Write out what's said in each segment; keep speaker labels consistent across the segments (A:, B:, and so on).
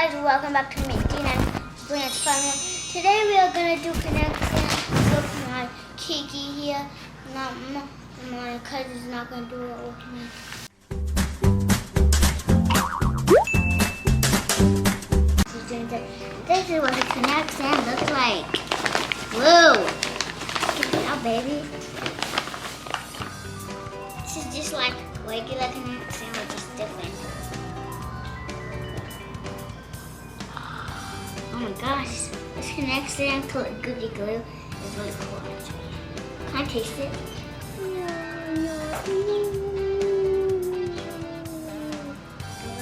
A: guys, welcome back to me, deanandgrantsfunworld. Today we are gonna do Kinetic Sand with my Kiki here. Not my cousin's not gonna do it with me. This is what the Kinetic Sand looks like. Whoa! Check it out, baby. This is just like regular Kinetic Sand, but just different. Oh my gosh, this Kinetic Sand cookie glue is really cool. Can I taste it?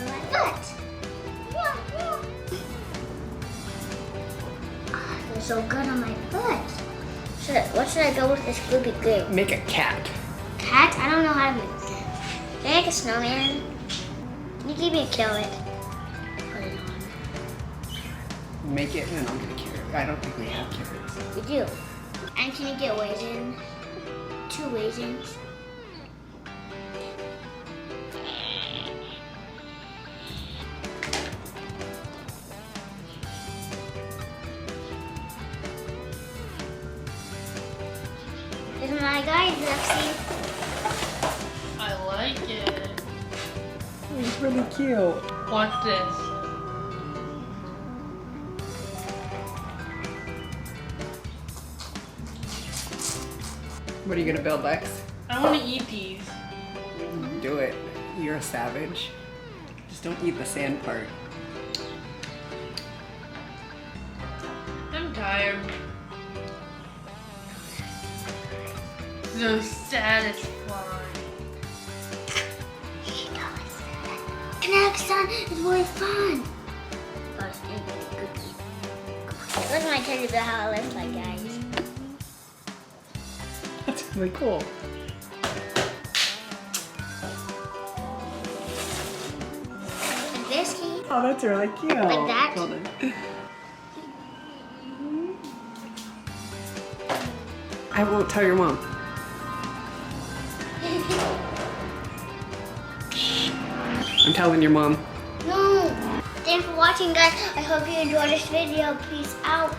A: My butt. They're so good on my butt. What should I go with this cookie glue?
B: Make a cat.
A: Cat? I don't know how to make a cat. Can I make a snowman? Can you give me a carrot? Put it on.
B: Make it and I'll get a carrot. I don't think we have carrots.
A: We do. And can you get raisins? 2 raisins. This is my guy, Lexi.
C: I like it.
B: It's really cute.
C: Watch this.
B: What are you gonna build, Lex?
C: I want to eat these.
B: Do it. You're a savage. Just don't eat the sand part.
C: I'm tired. So satisfying.
A: Kinetic Sand is really fun. Look at my teddy bear, how it looks like, guys.
B: That's really cool.
A: Like this, key.
B: Oh, that's really cute.
A: Like that?
B: Hold on. I won't tell your mom. I'm telling your mom.
A: No. Thanks for watching, guys. I hope you enjoyed this video. Peace out.